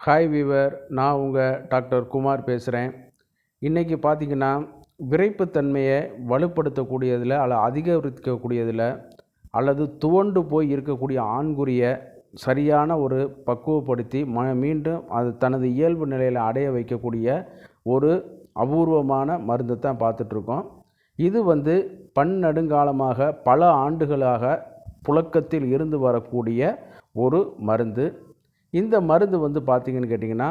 Hi viewer, நான் உங்கள் doctor Kumar பேசுகிறேன். இன்றைக்கி பார்த்திங்கன்னா விரைப்புத்தன்மையை வலுப்படுத்தக்கூடியதில் அதிகரிக்கக்கூடியதில் அல்லது துவண்டு போய் இருக்கக்கூடிய ஆண்குறியை சரியான ஒரு பக்குவப்படுத்தி மீண்டும் அது தனது இயல்பு நிலையில் அடைய வைக்கக்கூடிய ஒரு அபூர்வமான மருந்து தான் பார்த்துட்ருக்கோம். இது பன்னெடுங்காலமாக பல ஆண்டுகளாக புழக்கத்தில் இருந்து வரக்கூடிய ஒரு மருந்து. இந்த மருந்து பார்த்திங்கன்னு கேட்டிங்கன்னா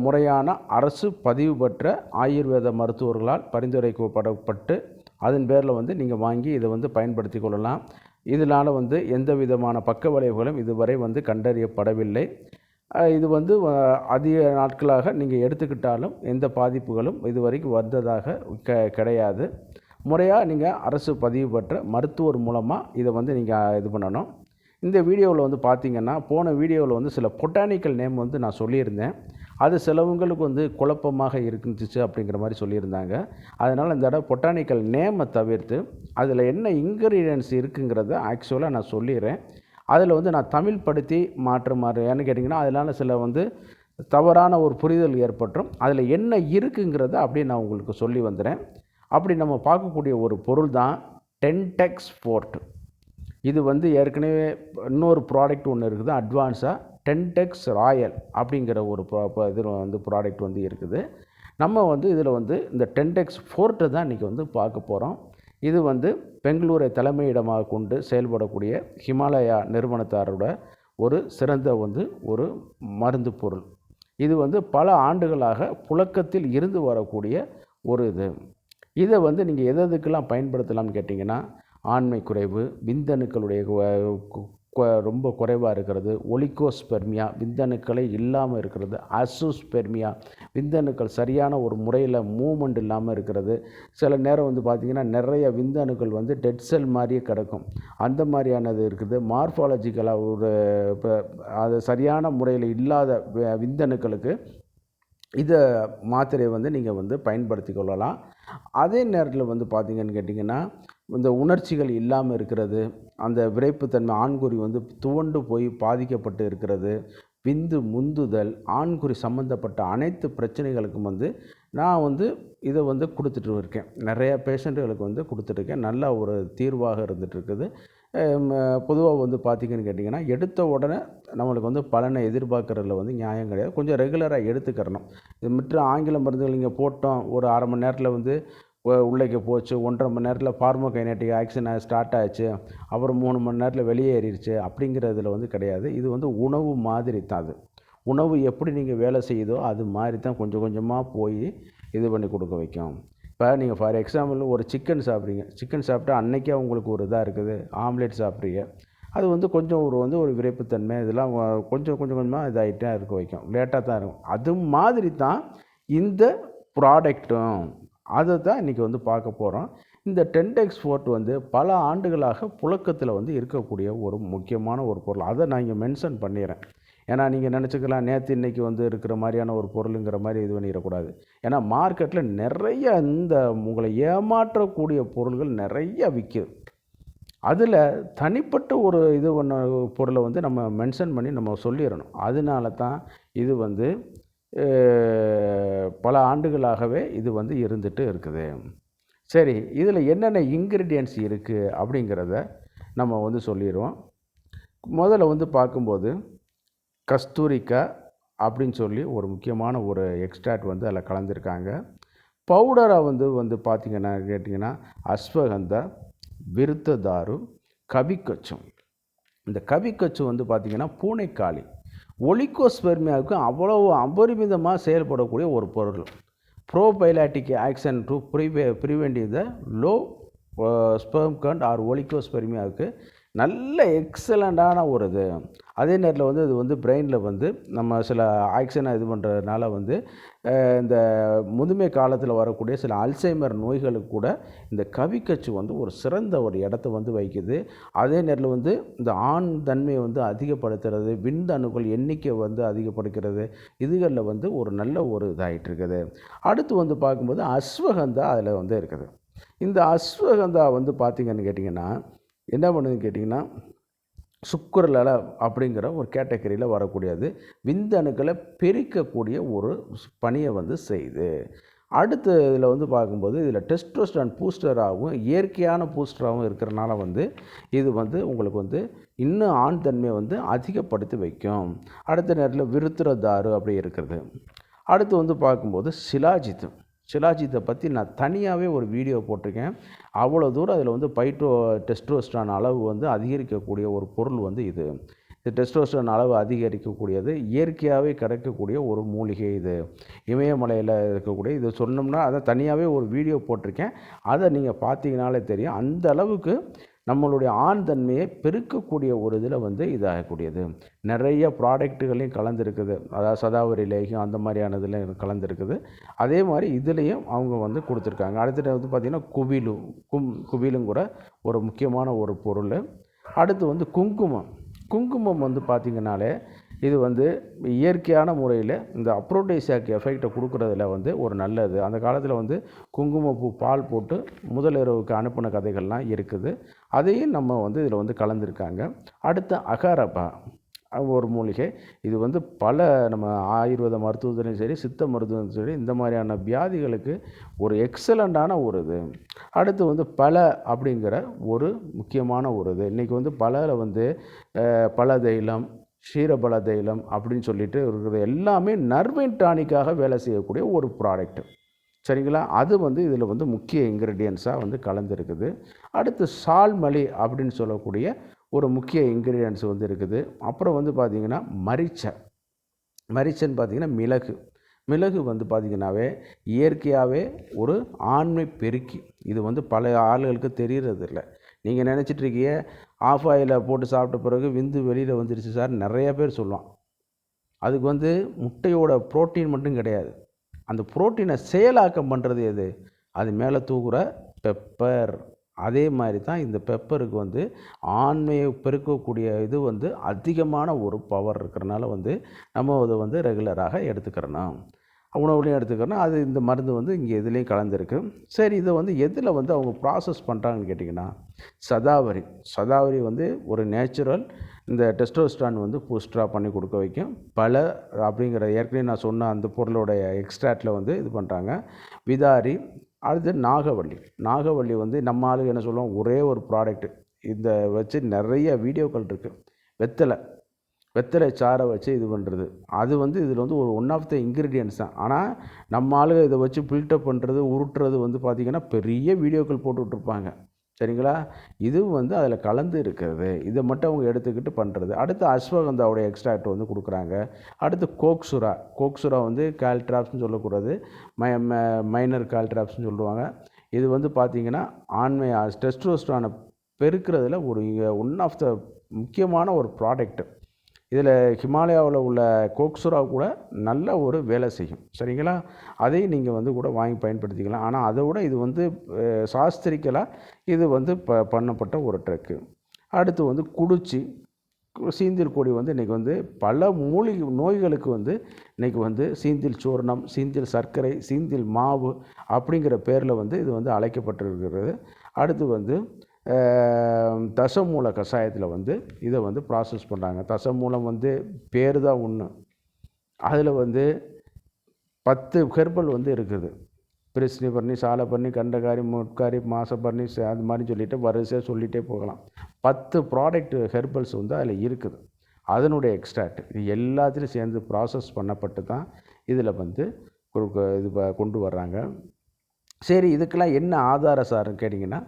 முறையான அரசு பதிவு பெற்ற ஆயுர்வேத மருத்துவர்களால் பரிந்துரைக்கப்பட்டு அதன் பேரில் நீங்கள் வாங்கி இதை பயன்படுத்தி கொள்ளலாம். இதனால் எந்த விதமான பக்க விளைவுகளும் இதுவரை கண்டறியப்படவில்லை. இது அதிக நாட்களாக நீங்கள் எடுத்துக்கிட்டாலும் எந்த பாதிப்புகளும் இதுவரைக்கும் வந்ததாக கிடையாது. முறையாக நீங்கள் அரசு பதிவு பெற்ற மருத்துவர் மூலமாக இதை நீங்கள் இது பண்ணணும். இந்த வீடியோவில் பார்த்திங்கன்னா போன வீடியோவில் சில பொட்டானிக்கல் நேம் நான் சொல்லியிருந்தேன். அது சிலவங்களுக்கு குழப்பமாக இருந்துச்சு அப்படிங்கிற மாதிரி சொல்லியிருந்தாங்க. அதனால் இந்த தடவை பொட்டானிக்கல் நேமை தவிர்த்து அதில் என்ன இன்க்ரீடியன்ஸ் இருக்குங்கிறத ஆக்சுவலாக நான் சொல்லிடுறேன். அதில் நான் தமிழ் படுத்தி மாற்று ஏன்னு கேட்டிங்கன்னா அதனால் சில தவறான ஒரு புரிதல் ஏற்பட்டுரும். அதில் என்ன இருக்குங்கிறத அப்படியே நான் உங்களுக்கு சொல்லி வந்துடுறேன். அப்படி நம்ம பார்க்கக்கூடிய ஒரு பொருள் தான் டென்டெக்ஸ் ஃபோர்ட். இது ஏற்கனவே இன்னொரு ப்ராடக்ட் ஒன்று இருக்குது அட்வான்ஸாக, டென்டெக்ஸ் ராயல் அப்படிங்கிற ஒரு இது ப்ராடக்ட் இருக்குது. நம்ம இதில் இந்த டென்டெக்ஸ் ஃபோர்ட்டை தான் இன்றைக்கி பார்க்க போகிறோம். இது பெங்களூரை தலைமையிடமாக கொண்டு செயல்படக்கூடிய ஹிமாலயா நிறுவனத்தாரோட ஒரு சிறந்த ஒரு மருந்து பொருள். இது பல ஆண்டுகளாக புழக்கத்தில் இருந்து வரக்கூடிய ஒரு இதை நீங்கள் எதுக்கெல்லாம் பயன்படுத்தலாம்னு கேட்டிங்கன்னா, ஆண்மை குறைவு, விந்தணுக்களுடைய ரொம்ப குறைவாக இருக்கிறது, ஒலிகோஸ்பெர்மியா விந்தணுக்களே இல்லாமல் இருக்கிறது, அசோஸ்பெர்மியா விந்தணுக்கள் சரியான ஒரு முறையில் மூவ்மெண்ட் இல்லாமல் இருக்கிறது, சில நேரம் பார்த்திங்கன்னா நிறைய விந்தணுக்கள் டெட் செல் மாதிரியே கிடக்கும், அந்த மாதிரியானது இருக்குது. மார்ஃபாலஜிக்கலாக ஒரு அது சரியான முறையில் இல்லாத விந்தணுக்களுக்கு இதை மாத்திரையை நீங்கள் பயன்படுத்தி கொள்ளலாம். அதே நேரத்தில் பார்த்திங்கன்னு கேட்டிங்கன்னா இந்த உணர்ச்சிகள் இல்லாமல் இருக்கிறது, அந்த விரைப்புத்தன்மை ஆண்குறி துவண்டு போய் பாதிக்கப்பட்டு இருக்கிறது, விந்து முந்துதல், ஆண்குறி சம்மந்தப்பட்ட அனைத்து பிரச்சனைகளுக்கும் நான் இதை கொடுத்துட்டு இருக்கேன். நிறையா பேஷண்ட்டுகளுக்கு கொடுத்துட்ருக்கேன். நல்ல ஒரு தீர்வாக இருந்துகிட்ருக்குது. பொதுவாக பார்த்திங்கன்னு கேட்டிங்கன்னா எடுத்த உடனே நம்மளுக்கு பலனை எதிர்பார்க்குறதுல நியாயம் கிடையாது. கொஞ்சம் ரெகுலராக எடுத்துக்கிறணும். இது மற்ற ஆங்கில மருந்துகள் நீங்கள் போட்டோம் ஒரு அரை மணி நேரத்தில் உள்ளே போச்சு, 1.5 மணி நேரத்தில் ஃபார்மோகைனெட்டிக் ஆக்ஷன் ஸ்டார்ட் ஆச்சு, அப்புறம் 3 மணி நேரத்தில் வெளியேறிடுச்சு அப்படிங்கிறதுல கிடையாது. இது உணவு மாதிரி தான். அது உணவு எப்படி நீங்கள் வேலை செய்யுதோ அது மாதிரி தான் கொஞ்சம் கொஞ்சமாக போய் இது பண்ணி கொடுக்க வைக்கும். இப்போ நீங்கள் ஃபார் எக்ஸாம்பிள் ஒரு சிக்கன் சாப்பிட்றீங்க, சிக்கன் சாப்பிட்டா அன்றைக்கே உங்களுக்கு ஒரு இதாக இருக்குது. ஆம்லேட் சாப்பிட்றீங்க, அது கொஞ்சம் ஒரு விரைப்புத்தன்மை இதெல்லாம் கொஞ்சம் கொஞ்சமாக இதாகிட்டே இருக்க வைக்கும், லேட்டாக தான் இருக்கும். அது மாதிரி தான் இந்த ப்ராடக்ட்டும். அதை தான் இன்றைக்கி பார்க்க போகிறோம். இந்த டென்டெக்ஸ் ஃபோர்ட் பல ஆண்டுகளாக புழக்கத்தில் இருக்கக்கூடிய ஒரு முக்கியமான ஒரு பொருள். அதை நான் இங்கே மென்ஷன் பண்ணிடுறேன். ஏன்னா நீங்கள் நினச்சிக்கலாம் நேற்று இன்றைக்கி இருக்கிற மாதிரியான ஒரு பொருளுங்கிற மாதிரி இது பண்ணிடக்கூடாது. ஏன்னா மார்க்கெட்டில் நிறைய இந்த உங்களை ஏமாற்றக்கூடிய பொருள்கள் நிறைய விற்கிது. அதில் தனிப்பட்ட ஒரு இது ஒன்று பொருளை நம்ம மென்ஷன் பண்ணி நம்ம சொல்லிடணும். அதனால தான் இது பல ஆண்டுகளாகவே இது இருந்துட்டு இருக்குது. சரி, இதில் என்னென்ன இன்க்ரீடியன்ட்ஸ் இருக்குது அப்படிங்கிறத நம்ம சொல்லிடுவோம். முதல்ல பார்க்கும்போது கஸ்தூரிக்காய் அப்படின்னு சொல்லி ஒரு முக்கியமான ஒரு எக்ஸ்ட்ராக்ட் அதில் கலந்துருக்காங்க. பவுடராக பார்த்திங்கன்னா கேட்டிங்கன்னா அஸ்வகந்தா, விருத்ததாரு, கபிக்கச்சும். இந்த கபிக்கச்சு பார்த்திங்கன்னா பூனைக்காளி, ஒலிகோஸ்பெர்மியாவுக்கு அவ்வளவு அபரிமிதமாக செயல்படக்கூடிய ஒரு பொருள். Prophylactic action to prevent the low sperm count or ஒலிகோஸ்பெர்மியாவுக்கு நல்ல எக்ஸலண்ட்டான ஒரு இது. அதே நேரத்தில் இது பிரெயினில் நம்ம சில ஆக்ஷனை இது பண்ணுறதுனால இந்த முதுமை காலத்தில் வரக்கூடிய சில அல்சைமர் நோய்களுக்கு கூட இந்த கவிக்கச்சு ஒரு சிறந்த ஒரு இடத்த வைக்குது. அதே நேரத்தில் இந்த ஆண் தன்மையை அதிகப்படுத்துறது, விந்தணுக்கள் எண்ணிக்கை அதிகப்படுத்துகிறது, இதுகளில் ஒரு நல்ல ஒரு இதாகிட்டு இருக்குது. அடுத்து பார்க்கும்போது அஸ்வகந்தா அதில் இருக்குது. இந்த அஸ்வகந்தா பார்த்திங்கன்னு கேட்டிங்கன்னா என்ன பண்ணுதுன்னு கேட்டிங்கன்னா சுக்கிரலல அப்படிங்கிற ஒரு கேட்டகரியில் வரக்கூடியது. விந்தணுக்களை பிரிக்கக்கூடிய ஒரு பணியை வந்து செய்யுது. அடுத்து இதில் வந்து பார்க்கும்போது இதில் டெஸ்டோஸ்டரான் பூஸ்டராகவும் இயற்கையான பூஸ்டராகவும் இருக்கிறனால வந்து இது வந்து உங்களுக்கு வந்து இன்னும் ஆண் தன்மையை வந்து அதிகப்படுத்தி வைக்கும். அடுத்த நேரத்தில் விருத்திரதாரு அப்படி இருக்கிறது. அடுத்து வந்து பார்க்கும்போது சிலாஜித்தை பற்றி நான் தனியாகவே ஒரு வீடியோ போட்டிருக்கேன். அவ்வளோ தூரம் அதில் வந்து டெஸ்டோஸ்டரான் அளவு வந்து அதிகரிக்கக்கூடிய ஒரு பொருள் வந்து இது டெஸ்டோஸ்டரான் அளவு அதிகரிக்கக்கூடியது. இயற்கையாகவே கிடைக்கக்கூடிய ஒரு மூலிகை இது. இமயமலையில் இருக்கக்கூடிய இது சொன்னோம்னா அதை தனியாகவே ஒரு வீடியோ போட்டிருக்கேன். அதை நீங்கள் பார்த்தீங்கனாலே தெரியும். அந்த அளவுக்கு நம்மளுடைய ஆண் தன்மையை பெருக்கக்கூடிய ஒரு இதில் வந்து இதாகக்கூடியது. நிறைய ப்ராடக்ட்டுகளையும் கலந்துருக்குது. அதாவது சதாவரி லேகியம் அந்த மாதிரியான கலந்துருக்குது. அதே மாதிரி இதுலேயும் அவங்க வந்து கொடுத்துருக்காங்க. அடுத்தது வந்து பார்த்திங்கன்னா குபிலுங்கிற ஒரு முக்கியமான ஒரு பொருள். அடுத்து வந்து குங்குமம் வந்து பார்த்திங்கனாலே இது வந்து இயற்கையான முறையில் இந்த அப்ரோடைசியாக் எஃபெக்டை கொடுக்குறதுல வந்து ஒரு நல்லது. அந்த காலத்தில் வந்து குங்குமப்பூ பால் போட்டு முதலிரவுக்கு அனுப்பின கதைகள்லாம் இருக்குது. அதையும் நம்ம வந்து இதில் வந்து கலந்துருக்காங்க. அடுத்த அகாரபா ஒரு மூலிகை. இது வந்து பல நம்ம ஆயுர்வேத மருத்துவத்திலையும் சரி சித்த மருத்துவத்திலும் சரி இந்த மாதிரியான வியாதிகளுக்கு ஒரு எக்ஸலண்ட்டான ஒரு இது. அடுத்து வந்து பல அப்படிங்கிற ஒரு முக்கியமான ஒரு இது. இன்றைக்கி வந்து பலவில் வந்து பல தைலம் ஷீரபல தைலம் அப்படின்னு சொல்லிட்டு இருக்கிறது எல்லாமே நர்வின் டானிக்காக வேலை செய்யக்கூடிய ஒரு ப்ராடக்ட். சரிங்களா? அது வந்து இதில் வந்து முக்கிய இன்க்ரீடியன்ஸாக வந்து கலந்துருக்குது. அடுத்து சால்மலி அப்படின்னு சொல்லக்கூடிய ஒரு முக்கிய இன்க்ரீடியன்ஸ் வந்து இருக்குது. அப்புறம் வந்து பார்த்திங்கன்னா மரிச்சன்னு பார்த்திங்கன்னா மிளகு வந்து பார்த்திங்கனாவே இயற்கையாகவே ஒரு ஆண்மை பெருக்கி. இது வந்து பல ஆளுகளுக்கு தெரியறதில்ல. நீங்கள் நினச்சிட்ருக்கீங்க ஆஃப் ஆயிலில் போட்டு சாப்பிட்ட பிறகு விந்து வெளியில் வந்துடுச்சு சார் நிறைய பேர் சொல்லுவான். அதுக்கு வந்து முட்டையோட புரோட்டீன் மட்டும் கிடையாது. அந்த புரோட்டீனை செயலாக்கம் பண்ணுறது எது? அது மேலே தூக்குற பெப்பர். அதே மாதிரி தான் இந்த பெப்பருக்கு வந்து ஆண்மையை பெருக்கக்கூடிய இது வந்து அதிகமான ஒரு பவர் இருக்கிறனால வந்து நம்ம அதை வந்து ரெகுலராக எடுத்துக்கிறணும். உணவுலையும் எடுத்துக்கிறோம். அது இந்த மருந்து வந்து இங்கே இதுலேயும் கலந்துருக்கு. சரி, இதை வந்து எதில் வந்து அவங்க ப்ராசஸ் பண்ணுறாங்கன்னு கேட்டிங்கன்னா சதாவரி வந்து ஒரு நேச்சுரல் இந்த டெஸ்டோஸ்டரான் வந்து பூஸ்டராக பண்ணி கொடுக்க வைக்கும். பல அப்படிங்கிற ஏற்கனவே நான் சொன்ன அந்த பொருளோடைய எக்ஸ்ட்ராக்டில் வந்து இது பண்ணுறாங்க. விதாரி. அடுத்து நாகவள்ளி வந்து நம்ம ஆளுங்க என்ன சொல்லுவோம், ஒரே ஒரு ப்ராடக்ட் இந்த வச்சு நிறைய வீடியோக்கள் இருக்குது. வெத்தலை சாரை வச்சு இது பண்ணுறது. அது வந்து இதில் வந்து ஒரு ஒன் ஆஃப் த இன்க்ரீடியன்ஸ் தான். ஆனால் நம்ம ஆளுங்க இதை வச்சு பில்டப் பண்ணுறது உருட்டுறது வந்து பார்த்திங்கன்னா பெரிய வீடியோக்கள் போட்டுட்ருப்பாங்க. சரிங்களா? இதுவும் வந்து அதில் கலந்து இருக்கிறது. இதை மட்டும் அவங்க எடுத்துக்கிட்டு பண்ணுறது. அடுத்து அஸ்வகந்தாவுடைய எக்ஸ்ட்ராக்ட் வந்து கொடுக்குறாங்க. அடுத்து கோக்சுரா வந்து கால்ட்ராப்ஸ்னு சொல்லக்கூடாது, மைனர் கால்ட்ராப்ஸ்னு சொல்லுவாங்க. இது வந்து பார்த்திங்கன்னா ஆண்மை டெஸ்டோஸ்டரானை பெருக்கிறதுல ஒரு ஒன் ஆஃப் த முக்கியமான ஒரு ப்ராடக்ட். இதில் ஹிமாலயாவில் உள்ள கோக்சுரா கூட நல்ல ஒரு வேலை செய்யும். சரிங்களா? அதையும் நீங்கள் வந்து கூட வாங்கி பயன்படுத்திக்கலாம். ஆனால் அதை விட இது வந்து சாஸ்திரிக்கலாக இது வந்து பண்ணப்பட்ட ஒரு ட்ரக்கு. அடுத்து வந்து சீந்தில் கொடி வந்து இன்றைக்கி வந்து பல மூலிகை நோய்களுக்கு வந்து இன்றைக்கி வந்து சீந்தில் சூர்ணம், சீந்தில் சர்க்கரை, சீந்தில் மாவு அப்படிங்கிற பேரில் வந்து இது வந்து அழைக்கப்பட்டிருக்கிறது. அடுத்து வந்து தசமூல கஷாயத்தில் வந்து இதை வந்து ப்ராசஸ் பண்ணுறாங்க. தசமூலம் வந்து பேர் தான் ஒன்று. அதில் வந்து 10 ஹெர்பல் வந்து இருக்குது. பிரிஸ்னிபர்ணி, சாலபர்ணி, கண்டகாரி, முட்காரி, மாசபர்ணி அது மாதிரி சொல்லிவிட்டு வரிசையாக சொல்லிகிட்டே போகலாம். 10 ப்ராடக்ட் ஹெர்பல்ஸ் வந்து அதில் இருக்குது. அதனுடைய எக்ஸ்ட்ராக்ட் இது எல்லாத்துலேயும் சேர்ந்து ப்ராசஸ் பண்ணப்பட்டு தான் இதில் வந்து இது கொண்டு வர்றாங்க. சரி, இதுக்கெல்லாம் என்ன ஆதார சார்னு கேட்டிங்கன்னா,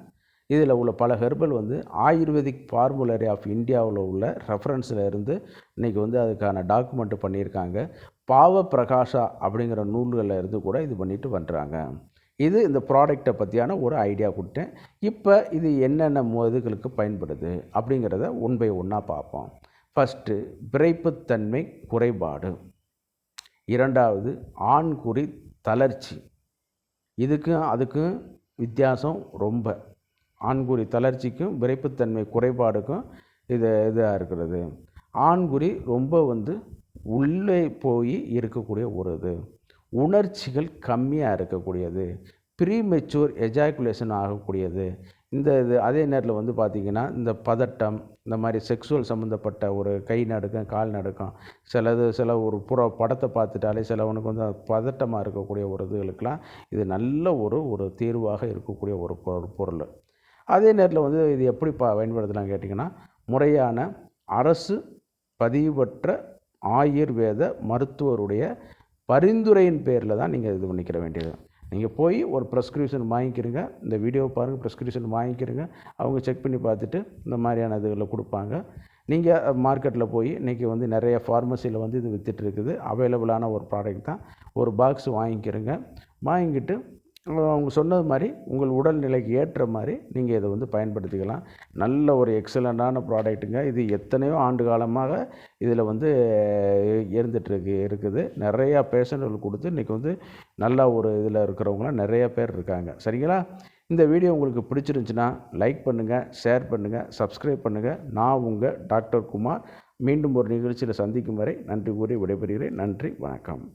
இதில் உள்ள பல ஹெர்பல் வந்து ஆயுர்வேதிக் ஃபார்முலரி ஆஃப் இந்தியாவில் உள்ள ரெஃபரன்ஸில் இருந்து இன்றைக்கி வந்து அதுக்கான டாக்குமெண்ட் பண்ணியிருக்காங்க. பாவ பிரகாஷா அப்படிங்கிற நூல்களில் இருந்து கூட இது பண்ணிட்டு பண்ணுறாங்க. இது இந்த ப்ராடக்டை பற்றியான ஒரு ஐடியா கொடுத்தேன். இப்போ இது என்னென்ன இதுகளுக்கு பயன்படுது அப்படிங்கிறத ஒன் பை ஒன்னாக பார்ப்போம். ஃபஸ்ட்டு விரைப்புத்தன்மை குறைபாடு. இரண்டாவது ஆண்குறி தளர்ச்சி. இதுக்கும் அதுக்கும் வித்தியாசம் ரொம்ப. ஆண்குறி தளர்ச்சிக்கும் விரைப்புத்தன்மை குறைபாடுக்கும் இதாக இருக்கிறது. ஆண்குறி ரொம்ப வந்து உள்ளே போய் இருக்கக்கூடிய ஒரு இது. உணர்ச்சிகள் கம்மியாக இருக்கக்கூடியது. ப்ரீமெச்சூர் எஜாக்குலேஷன் ஆகக்கூடியது. அதே நேரத்தில் வந்து பார்த்திங்கன்னா இந்த பதட்டம், இந்த மாதிரி செக்ஸுவல் சம்மந்தப்பட்ட ஒரு கை நடுக்கம், கால் நடுக்கம், சில ஒரு படத்தை பார்த்துட்டாலே சிலவனுக்கு வந்து பதட்டமாக இருக்கக்கூடிய ஒரு இதுகளுக்கெல்லாம் இது நல்ல ஒரு தீர்வாக இருக்கக்கூடிய ஒரு பொருள். அதே நேரத்தில் வந்து இது எப்படி பயன்படுத்தலாம் கேட்டிங்கன்னா, முறையான அரசு பதிவு பெற்ற ஆயுர்வேத மருத்துவருடைய பரிந்துரையின் பேரில் தான் நீங்கள் இது பண்ணிக்கிற வேண்டியது. நீங்கள் போய் ஒரு ப்ரெஸ்கிரிப்ஷன் வாங்கிக்கிறங்க, இந்த வீடியோவை பாருங்கள், ப்ரெஸ்கிரிப்ஷன் வாங்கிக்கிறங்க, அவங்க செக் பண்ணி பார்த்துட்டு இந்த மாதிரியான இதுகளை கொடுப்பாங்க. நீங்கள் மார்க்கெட்டில் போய் இன்றைக்கி வந்து நிறைய ஃபார்மசியில் வந்து இது விற்றுட்ருக்குது, அவைலபிளான ஒரு ப்ராடக்ட் தான். ஒரு பாக்ஸ் வாங்கிக்கிறங்க, வாங்கிட்டு அவங்க சொன்னது மாதிரி உங்கள் உடல்நிலைக்கு ஏற்ற மாதிரி நீங்கள் இதை வந்து பயன்படுத்திக்கலாம். நல்ல ஒரு எக்ஸலண்ட்டான ப்ராடக்ட்டுங்க. இது எத்தனையோ ஆண்டு காலமாக இதில் வந்து இருக்குது. நிறையா பேஷண்ட்கள் கொடுத்து இன்றைக்கி வந்து நல்ல ஒரு இதில் இருக்கிறவங்களாம் நிறைய பேர் இருக்காங்க. சரிங்களா? இந்த வீடியோ உங்களுக்கு பிடிச்சிருந்துச்சுன்னா லைக் பண்ணுங்கள், ஷேர் பண்ணுங்கள், சப்ஸ்கிரைப் பண்ணுங்கள். நான் உங்கள் டாக்டர் குமார். மீண்டும் ஒரு நிகழ்ச்சியில் சந்திக்கும் வரை நன்றி கூறி விடைபெறுகிறேன். நன்றி, வணக்கம்.